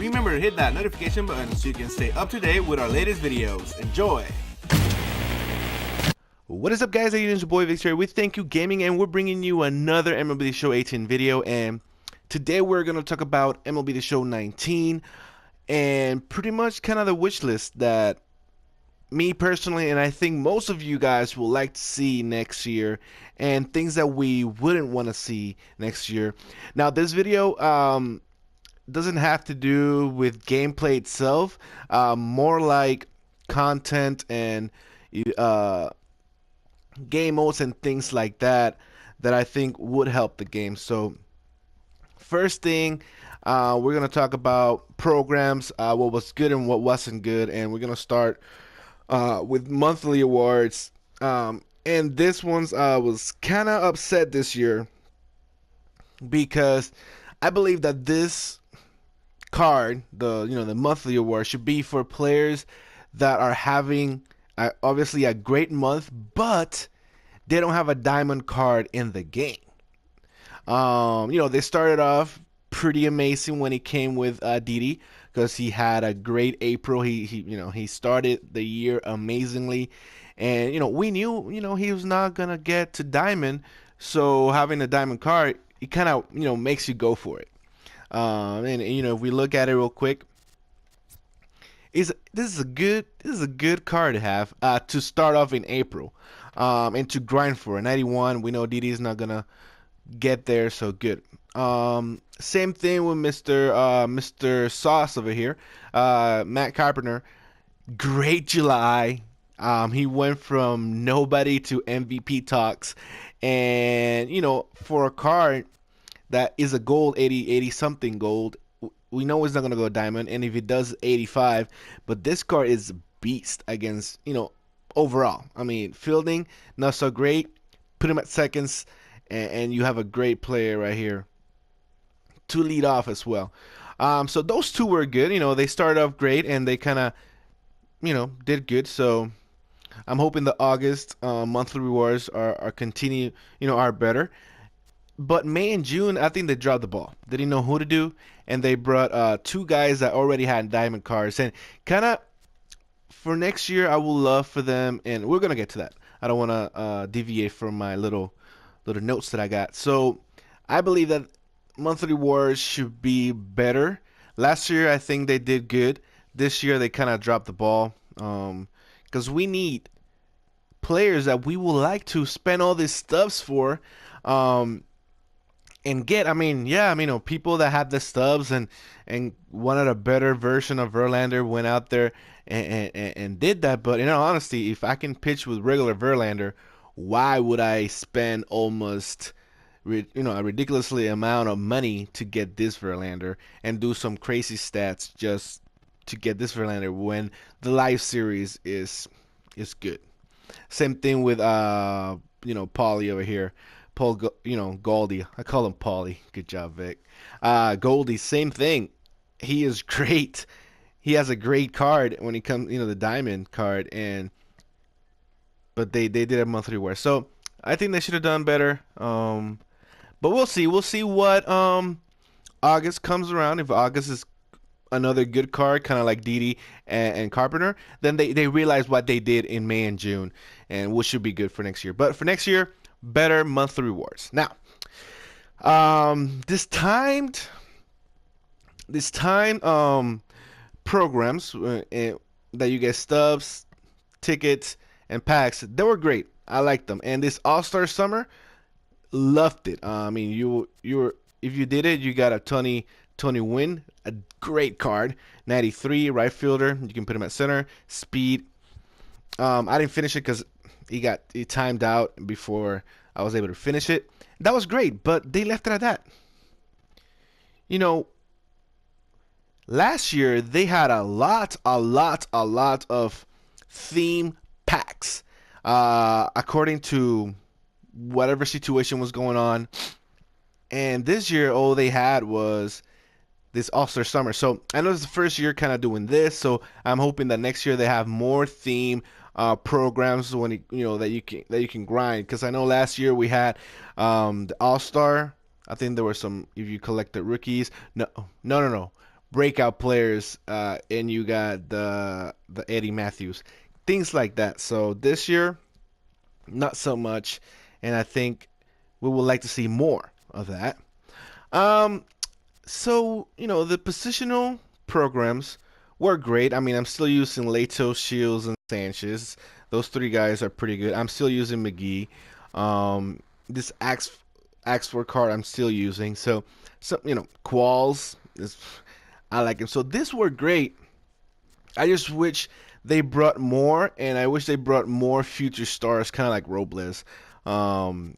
Remember to hit that notification button so you can stay up to date with our latest videos. Enjoy! What is up, guys? It's your boy Victor with Thank You Gaming, and we're bringing you another MLB The Show 18 video. And today we're going to talk about MLB The Show 19 and pretty much kind of the wish list that me personally, and I think most of you guys will like to see next year, and things that we wouldn't want to see next year. Now, this video doesn't have to do with gameplay itself, more like content and game modes and things like that I think would help the game. So first thing, we're going to talk about programs, what was good and what wasn't good, and we're going to start with monthly awards. And this one's was kind of upset this year because I believe that this card, the monthly award, should be for players that are having obviously a great month, but they don't have a diamond card in the game. They started off pretty amazing when he came with Didi, because he had a great April. He started the year amazingly, and we knew he was not gonna get to diamond. So having a diamond card, it kind of makes you go for it. And if we look at it real quick, this is a good card to have to start off in April, and to grind for a 91. We know Didi's not gonna get there, so good. Same thing with Mr. Sauce over here, Matt Carpenter. Great July. He went from nobody to MVP talks, and for a card that is a gold, 80 something gold, we know it's not gonna go diamond, and if it does, 85. But this card is a beast against overall. I mean, fielding not so great. Put him at seconds, and you have a great player right here to lead off as well. So those two were good. They started off great, and they kind of did good. So I'm hoping the August monthly rewards are better. But May and June, I think they dropped the ball. They didn't know who to do, and they brought two guys that already had diamond cards. And kind of for next year, I would love for them, and we're gonna get to that. I don't want to deviate from my little notes that I got. So I believe that monthly rewards should be better. Last year, I think they did good. This year, they kind of dropped the ball, because we need players that we would like to spend all these stuffs for. And get, people that had the stubs and wanted a better version of Verlander went out there and did that. But in all honesty, if I can pitch with regular Verlander, why would I spend almost a ridiculously amount of money to get this Verlander and do some crazy stats just to get this Verlander when the live series is good? Same thing with Paulie over here. Goldie. I call him Paulie. Good job, Vic. Goldie, same thing. He is great. He has a great card when he comes, the diamond card, but they did a monthly reward. So I think they should have done better. But we'll see. We'll see what August comes around. If August is another good card, kind of like Didi and Carpenter, then they realize what they did in May and June, and what should be good for next year. But for next year, better monthly rewards. Now, this timed programs that you get stubs, tickets, and packs, they were great. I liked them. And this All-Star Summer, loved it. You were, if you did it, you got a Tony Win, a great card. 93 right fielder. You can put him at center. Speed. I didn't finish it because he timed out before I was able to finish it. That was great, but they left it at that. Last year they had a lot of theme packs, according to whatever situation was going on. And this year, all they had was this All-Star Summer. So I know it's the first year kind of doing this, so I'm hoping that next year they have more theme programs when that you can grind. Because I know last year we had the All-Star. I think there were some, if you collected rookies. No. breakout players, and you got the Eddie Matthews, things like that. So this year, not so much, and I think we would like to see more of that. Um, so the positional programs were great. I mean, I'm still using Leto, Shields, and Sanchez. Those three guys are pretty good. I'm still using McGee. This Axford card I'm still using. So Qualls is, I like him. So this were great. I just wish they brought more, and I wish they brought more future stars, kind of like Robles, and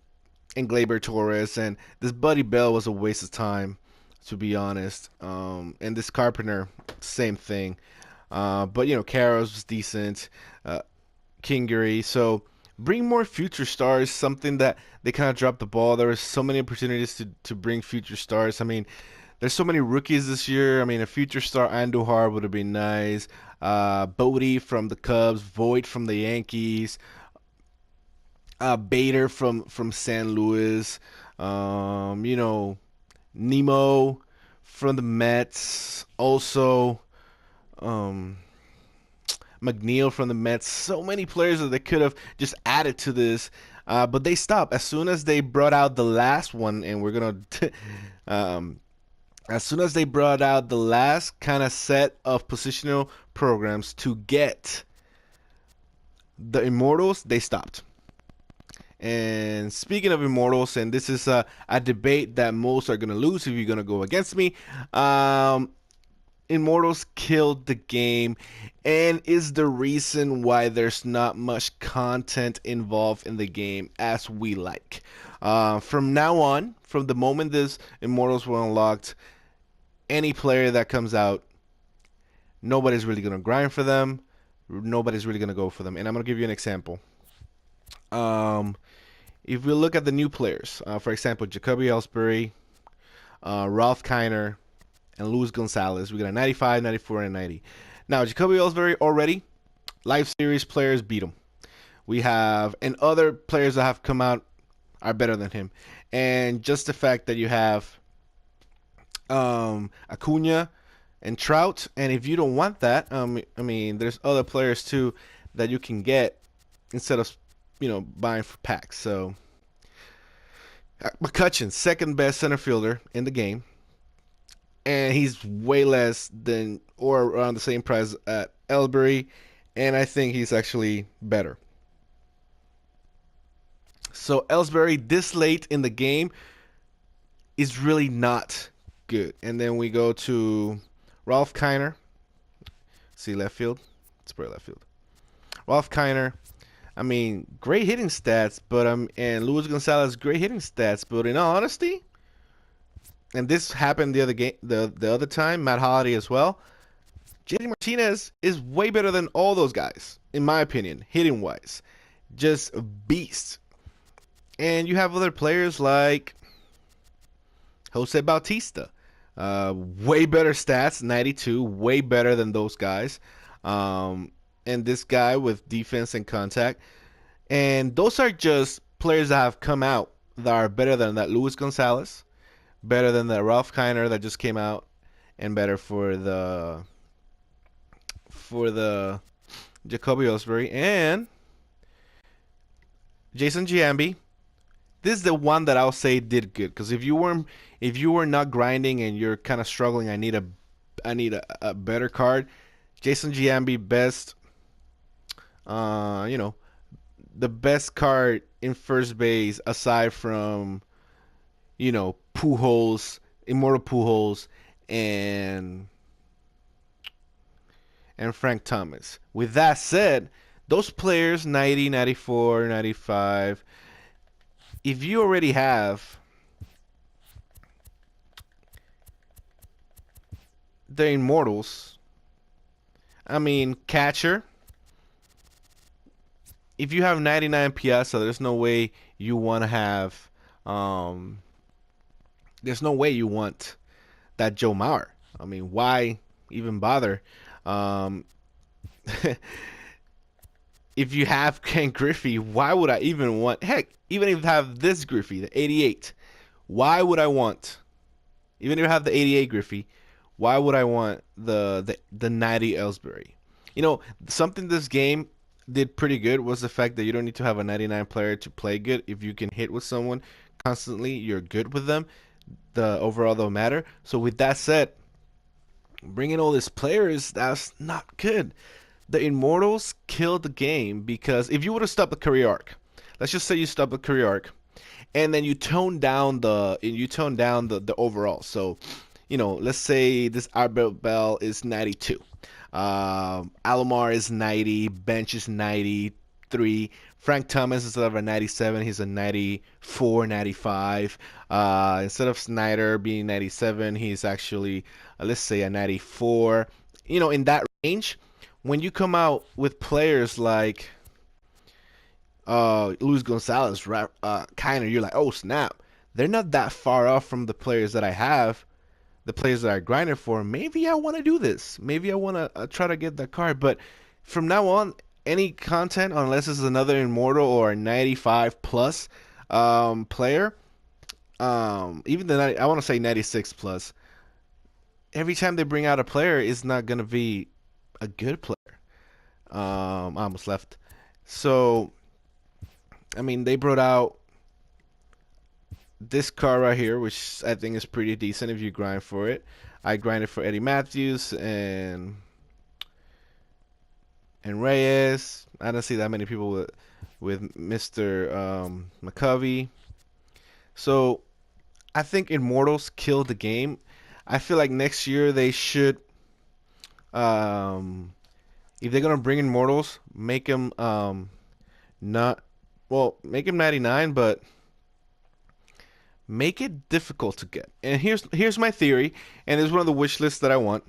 Gleyber Torres, and this Buddy Bell was a waste of time, to be honest. And this Carpenter, same thing. But Karros was decent. Kingery. So bring more future stars. Something that they kind of dropped the ball. There were so many opportunities to bring future stars. I mean, there's so many rookies this year. I mean, a future star Andujar would have been nice. Bodie from the Cubs, Voit from the Yankees, Bader from San Luis. Nemo from the Mets. Also, McNeil from the Mets. So many players that they could have just added to this, but they stopped as soon as they brought out the last one. And we're gonna, as soon as they brought out the last kind of set of positional programs to get the Immortals, they stopped. And speaking of Immortals, and this is a debate that most are gonna lose if you're gonna go against me. Immortals killed the game and is the reason why there's not much content involved in the game as we like. From now on, from the moment this Immortals were unlocked, any player that comes out, nobody's really going to grind for them. Nobody's really going to go for them. And I'm going to give you an example. If we look at the new players, for example, Jacoby Ellsbury, Ralph Kiner, and Luis Gonzalez. We got a 95, 94, and a 90. Now, Jacoby Ellsbury already, Live Series players beat him. We have, and other players that have come out are better than him. And just the fact that you have Acuna and Trout, and if you don't want that, I mean, there's other players too that you can get instead of, buying for packs. So, McCutcheon, second best center fielder in the game. And he's way less than or around the same price at Ellsbury, and I think he's actually better. So Ellsbury this late in the game is really not good. And then we go to Ralph Kiner. See left field? Let's play left field. Ralph Kiner. I mean, great hitting stats, but and Luis Gonzalez, great hitting stats, but in all honesty, and this happened the other game, the other time, Matt Holliday as well. JD Martinez is way better than all those guys, in my opinion, hitting wise, just a beast. And you have other players like Jose Bautista, way better stats, 92, way better than those guys. And this guy with defense and contact, and those are just players that have come out that are better than that Luis Gonzalez. Better than the Ralph Kiner that just came out, and better for the Jacoby Ellsbury and Jason Giambi. This is the one that I'll say did good, because if you were not grinding and you're kind of struggling, I need a better card. Jason Giambi, best, the best card in first base aside from Pujols, Immortal Pujols, and Frank Thomas. With that said, those players, 90, 94, 95, if you already have the Immortals, I mean, catcher, if you have 99 Piazza, there's no way you want to have there's no way you want that Joe Mauer. I mean, why even bother? If you have Ken Griffey, why would I even want? Heck, even if I have this Griffey, the 88, why would I want? Even if I have the 88 Griffey, why would I want the 90 Ellsbury? You know, something this game did pretty good was the fact that you don't need to have a 99 player to play good. If you can hit with someone constantly, you're good with them. The overall don't matter. So with that said, bringing all these players, that's not good. The Immortals killed the game because if you would have stopped the career arc, let's just say you stop the career arc, and then you tone down the overall. So, you know, let's say this Arbel Bell is 92. Alomar is 90. Bench is 93. Frank Thomas, instead of a 97, he's a 94, 95. Instead of Snyder being 97, he's actually, let's say, a 94. You know, in that range, when you come out with players like Luis Gonzalez, kind of, you're like, oh snap, they're not that far off from the players that I have, the players that I grinded for. Maybe I want to do this. Maybe I want to try to get that card. But from now on, any content, unless it's another Immortal or a 95 plus player, even the 90, I want to say 96 plus. Every time they bring out a player, it's not gonna be a good player. I almost left. So I mean, they brought out this car right here, which I think is pretty decent if you grind for it. I grinded for Eddie Matthews and Reyes. I don't see that many people with Mr. McCovey. So I think Immortals killed the game. I feel like next year they should, if they're gonna bring Immortals, make them not, well, make him 99, but make it difficult to get. And here's my theory, and it's one of the wish lists that I want.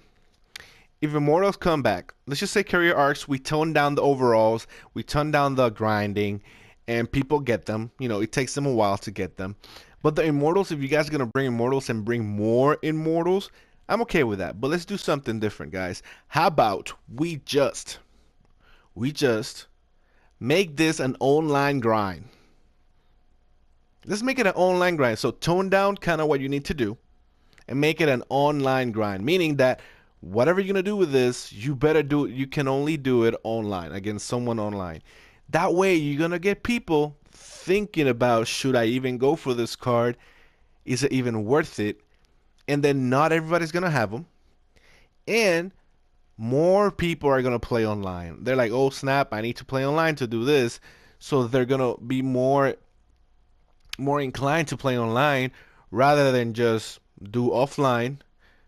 If Immortals come back, let's just say career arcs, we tone down the overalls, we tone down the grinding, and people get them. You know, it takes them a while to get them. But the Immortals, if you guys are gonna bring Immortals and bring more Immortals, I'm okay with that. But let's do something different, guys. How about we just make this an online grind? Let's make it an online grind. So tone down kind of what you need to do and make it an online grind, meaning that whatever you're going to do with this, you better do it. You can only do it online against someone online. That way you're going to get people thinking about, should I even go for this card? Is it even worth it? And then not everybody's going to have them. And more people are going to play online. They're like, oh snap, I need to play online to do this. So they're going to be more inclined to play online rather than just do offline,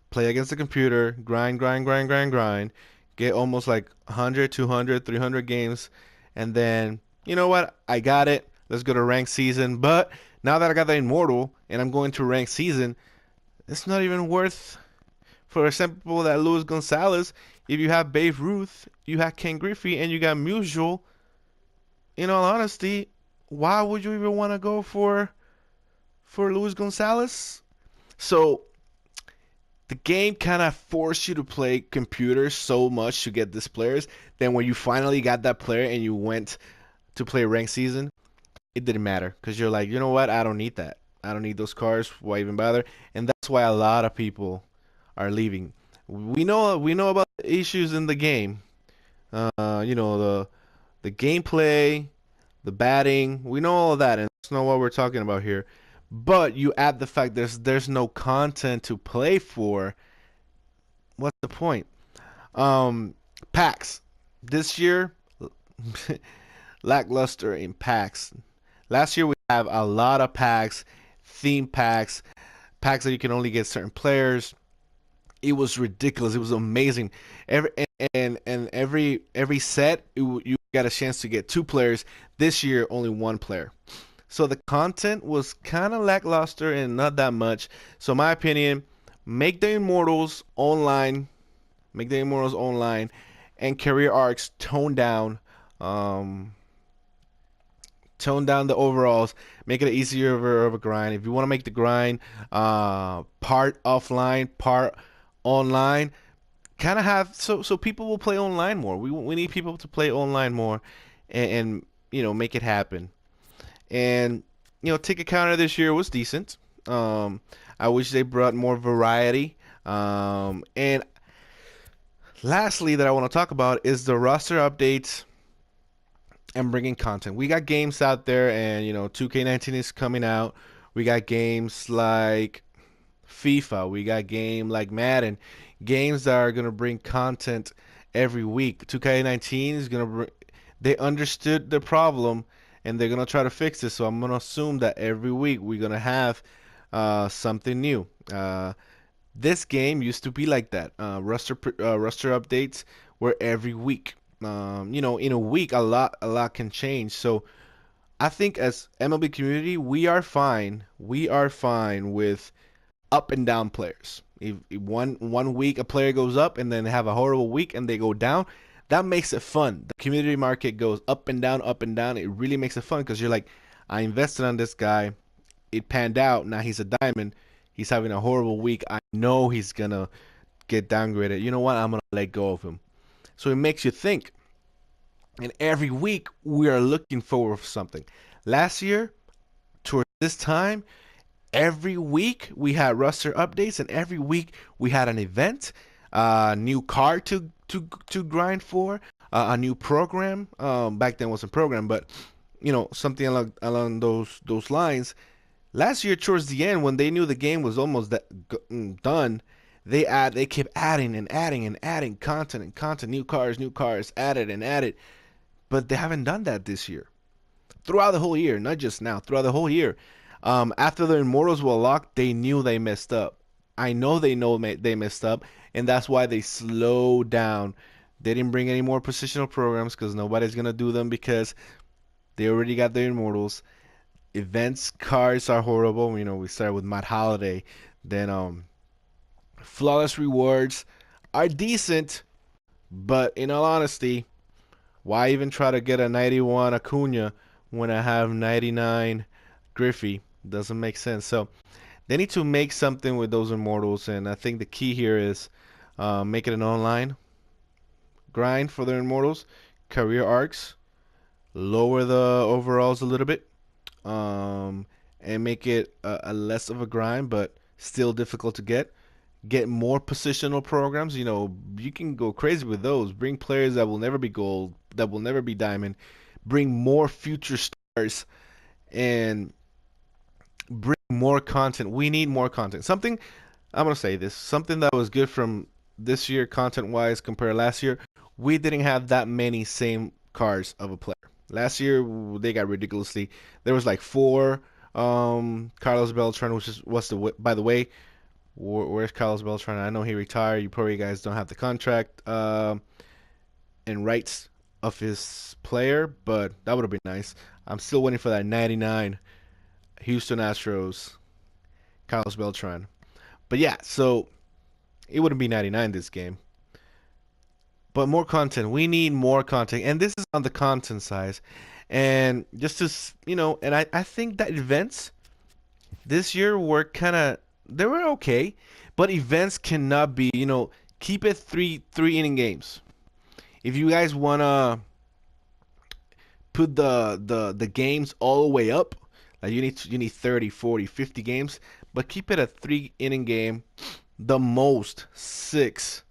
play against the computer, grind, get almost like 100, 200, 300 games, and then, you know what, I got it, let's go to ranked season. But now that I got the Immortal and I'm going to ranked season, it's not even worth, for example, that Luis Gonzalez. If you have Babe Ruth, you have Ken Griffey, and you got Musial, in all honesty, why would you even want to go for Luis Gonzalez? So the game kind of forced you to play computers so much to get these players. Then when you finally got that player and you went to play ranked season, it didn't matter because you're like, you know what? I don't need that. I don't need those cars. Why even bother? And that's why a lot of people are leaving. We know about the issues in the game. You know, the gameplay, the batting. We know all of that, and that's not what we're talking about here. But you add the fact there's no content to play for. What's the point? Packs. This year, lackluster in packs. Last year we have a lot of packs, theme packs, packs that you can only get certain players. It was ridiculous. It was amazing. Every set you got a chance to get 2 players. This year only 1 player. So the content was kind of lackluster and not that much. So my opinion, make the Immortals online. Make the Immortals online, and career arcs tone down. Tone down the overalls. Make it easier of a grind. If you want to make the grind part offline, part online, kind of have so people will play online more. We need people to play online more, and you know, make it happen. And you know, ticket counter this year was decent. I wish they brought more variety. And lastly, that I want to talk about is the roster updates and bringing content. We got games out there, and 2K19 is coming out. We got games like FIFA. We got game like Madden. Games that are gonna bring content every week. 2K19 is gonna bring. They understood the problem, and they're gonna try to fix it. So I'm gonna assume that every week we're gonna have something new. This game used to be like that. Roster updates were every week. In a week, a lot can change. So I think as MLB community, we are fine. We are fine with up and down players. If one week a player goes up and then they have a horrible week and they go down, that makes it fun. The community market goes up and down, up and down. It really makes it fun because you're like, I invested on this guy. It panned out. Now he's a diamond. He's having a horrible week. I know he's gonna get downgraded. You know what? I'm gonna let go of him. So it makes you think. And every week we are looking forward for something. Last year, towards this time, every week we had roster updates, and every week we had an event, new card to grind for, a new program. Back then it wasn't program, but something along those lines. Last year, towards the end, when they knew the game was almost done, they kept adding and adding and adding content and content, new cars, added and added. But they haven't done that this year. Throughout the whole year, not just now, throughout the whole year. After the Immortals were locked, they knew they messed up. I know they messed up, and that's why they slowed down. They didn't bring any more positional programs because nobody's gonna do them because they already got their Immortals. Events cards are horrible. We started with Matt Holiday, then flawless rewards are decent, but in all honesty, why even try to get a 91 Acuna when I have 99 Griffey? Doesn't make sense. So they need to make something with those Immortals, and I think the key here is make it an online grind for their Immortals, career arcs, lower the overalls a little bit, and make it a less of a grind, but still difficult to get. Get more positional programs. You can go crazy with those. Bring players that will never be gold, that will never be diamond. Bring more future stars, and bring more content. We need more content. Something, I'm going to say this, something that was good from this year content-wise compared to last year, we didn't have that many same cards of a player. Last year, they got ridiculously, there was like 4 Carlos Beltran, by the way, where's Carlos Beltran? I know he retired. You probably guys don't have the contract and rights of his player, but that would have been nice. I'm still waiting for that 99 Houston Astros Carlos Beltran. But yeah, so it wouldn't be 99 this game. But more content. We need more content. And this is on the content side. And just to, and I think that events this year were they were okay. But events cannot be, keep it three inning games. If you guys want to put the games all the way up, like you need 30, 40, 50 games, but keep it a 3 inning game, the most 6.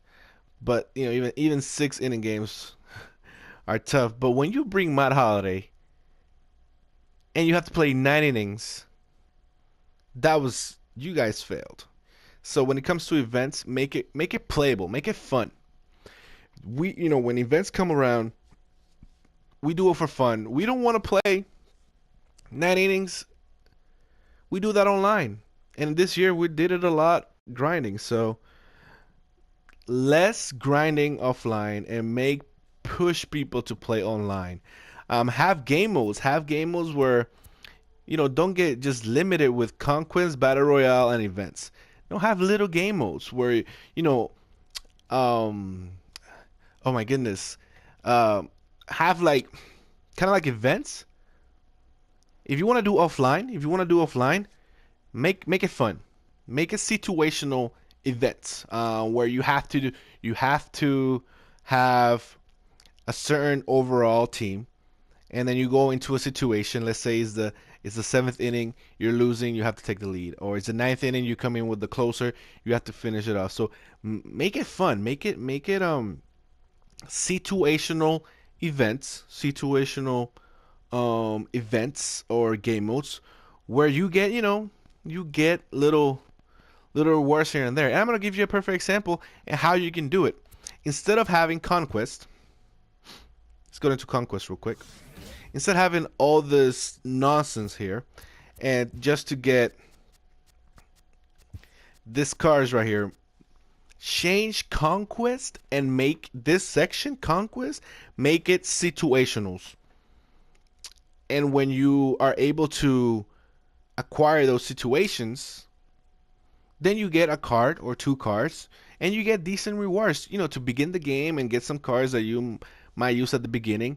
But even 6 inning games are tough. But when you bring Matt Holiday and you have to play 9 innings, you guys failed. So when it comes to events, make it playable, make it fun. When events come around, we do it for fun. We don't want to play 9 innings. We do that online. And this year we did it a lot grinding. So less grinding offline and push people to play online. Have game modes. Have game modes where don't get just limited with conquest, battle royale, and events. Have little game modes where oh my goodness, have like kind of like events. If you want to do offline, make it fun. Make it situational events where you have to have a certain overall team, and then you go into a situation. Let's say it's the seventh inning, you're losing, you have to take the lead, or it's the ninth inning, you come in with the closer, you have to finish it off. So make it fun, make it situational events or game modes where you get little rewards here and there. And I'm gonna give you a perfect example and how you can do it. Instead of having conquest, let's go into conquest real quick. Instead of having all this nonsense here, and just to get this cars right here, change conquest and make this section conquest, make it situationals. And when you are able to acquire those situations, then you get a card or two cards, and you get decent rewards, to begin the game and get some cards that you might use at the beginning.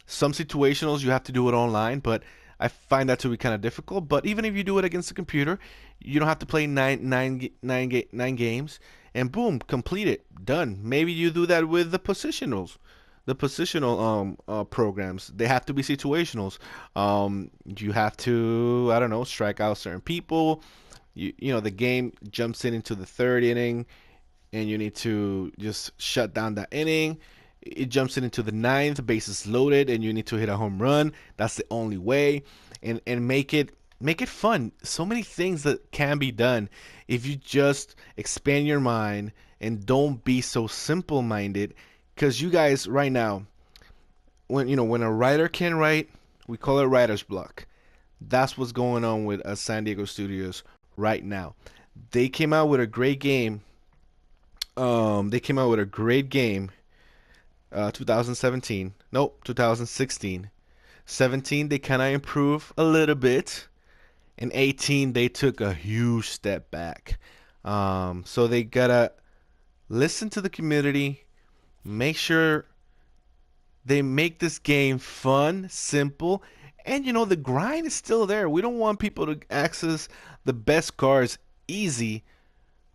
Some situationals you have to do it online, but I find that to be kind of difficult. But even if you do it against the computer, you don't have to play nine games, and boom, complete it, done. Maybe you do that with the positional programs. They have to be situationals. You have to, I don't know, strike out certain people. The game jumps into the third inning, and you need to just shut down that inning. It jumps into the ninth, bases loaded, and you need to hit a home run. That's the only way, and make it fun. So many things that can be done if you just expand your mind and don't be so simple-minded. Because you guys right now, when a writer can write, we call it writer's block. That's what's going on with San Diego Studios right now. They came out with a great game. 2017. Nope, 2016. 17, they kind of improved a little bit. In 18, they took a huge step back. So they gotta listen to the community, make sure they make this game fun, simple, and the grind is still there. We don't want people to access the best cards easy,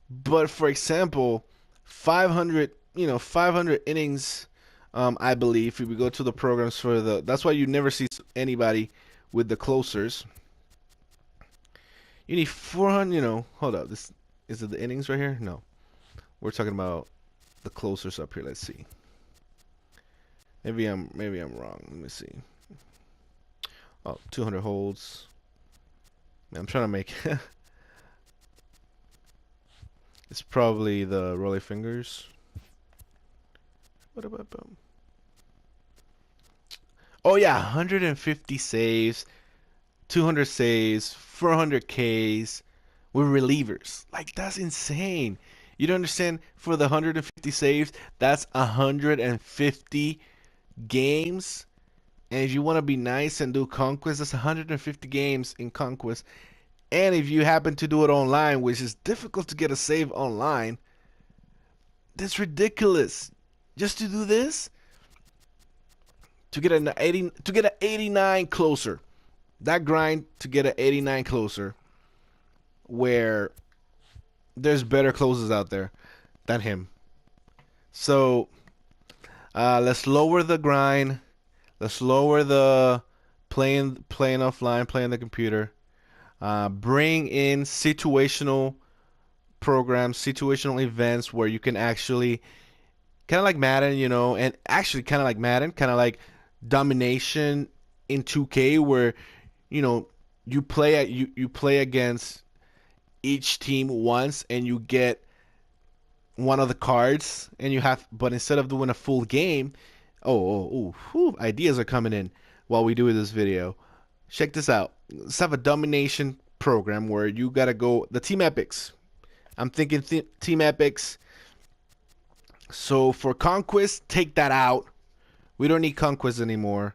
but for example, 500 innings. I believe if we go to the programs that's why you never see anybody with the closers. You need 400. Hold up. Is it the innings right here? No, we're talking about the closers up here. Let's see. Maybe I'm wrong. Let me see. Oh, 200 holds. I'm trying to make. It's probably the rolling fingers. What about boom? Oh yeah, 150 saves, 200 saves, 400 Ks with relievers. Like, that's insane. You don't understand? For the 150 saves, that's 150 games. And if you want to be nice and do Conquest, that's 150 games in Conquest. And if you happen to do it online, which is difficult to get a save online, that's ridiculous. Just to do this, to get an 89 closer, that grind to get an 89 closer, where there's better closers out there than him. So let's lower the grind. Let's lower the playing offline, playing the computer. Bring in situational programs, situational events where you can actually, kind of like Madden, and actually kind of like Madden, kind of like domination in 2K, where you play against each team once and you get one of the cards, and but instead of doing a full game, ideas are coming in while we do this video. Check this out. Let's have a domination program where you gotta go the team epics. I'm thinking team epics. So for Conquest, take that out. We don't need Conquest anymore,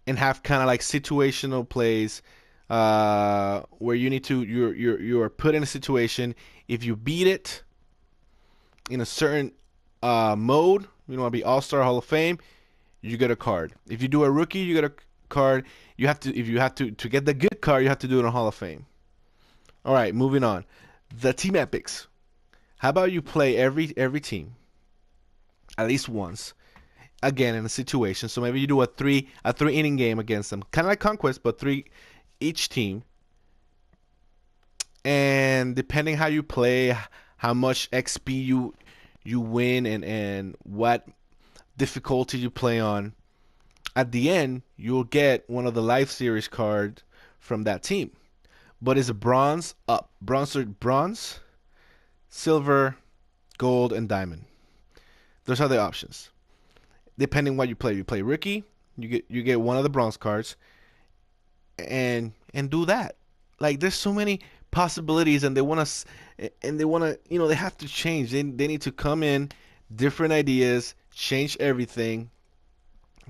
and have kind of like situational plays where you need to you are put in a situation. If you beat it in a certain mode, you want to be All-Star, Hall of Fame, you get a card. If you do a rookie, you get a card. If you have to get the good card, you have to do it in Hall of Fame. All right, moving on. The team epics. How about you play every team at least once, again in a situation. So maybe you do a three inning game against them, kind of like Conquest, but 3 each team. And depending how you play, how much XP you win, and what difficulty you play on, at the end you'll get one of the Life Series cards from that team. But it's a bronze up, bronze, silver, gold, and diamond. Those are the options. Depending what you play. You play rookie, you get one of the bronze cards, and do that. Like, there's so many possibilities, and they want to, they have to change. They need to come in, different ideas, change everything,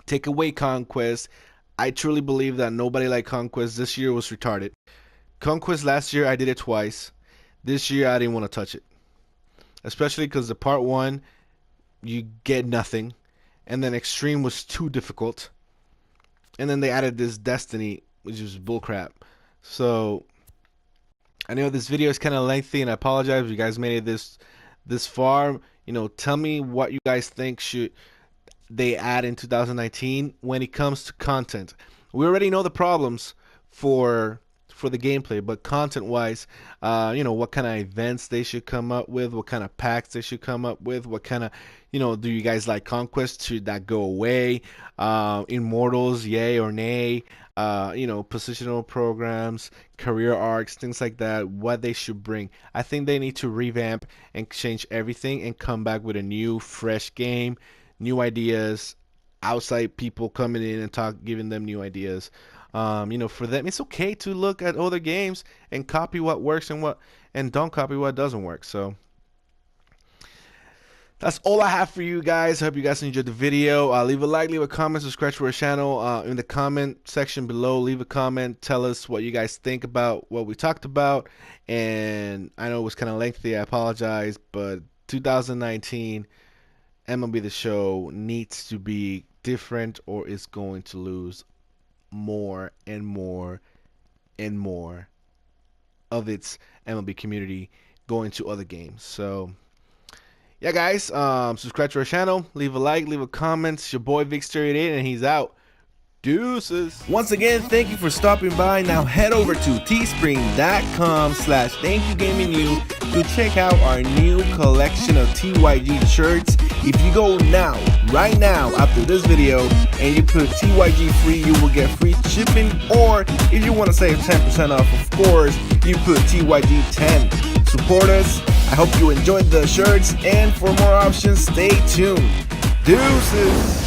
take away Conquest. I truly believe that nobody like Conquest. This year was retarded. Conquest last year, I did it twice. This year, I didn't want to touch it. Especially because the part 1, you get nothing. And then Extreme was too difficult. And then they added this Destiny, which is bullcrap. So, I know this video is kind of lengthy, and I apologize if you guys made it this far. Tell me what you guys think should they add in 2019 when it comes to content. We already know the problems for the gameplay, but content-wise, what kind of events they should come up with, what kind of packs they should come up with, what kind of, do you guys like Conquest? Should that go away? Immortals, yay or nay? Positional programs, career arcs, things like that, what they should bring. I think they need to revamp and change everything and come back with a new, fresh game, new ideas, outside people coming in and giving them new ideas. For them, it's okay to look at other games and copy what works and don't copy what doesn't work. So that's all I have for you guys. I hope you guys enjoyed the video. Leave a like, leave a comment, subscribe to our channel. In the comment section below, leave a comment. Tell us what you guys think about what we talked about. And I know it was kind of lengthy. I apologize. But 2019 MLB The Show needs to be different, or it's going to lose more and more and more of its MLB community going to other games. So yeah, guys, subscribe to our channel, leave a like, leave a comment. It's your boy Vic38, and he's out. Deuces. Once again, thank you for stopping by. Now head over to teespring.com/thankyougamingyou to check out our new collection of TYG shirts. If you go now, right now, after this video, and you put TYG free, you will get free shipping. Or if you want to save 10% off, of course, you put TYG 10. Support us. I hope you enjoyed the shirts, and for more options, stay tuned. Deuces.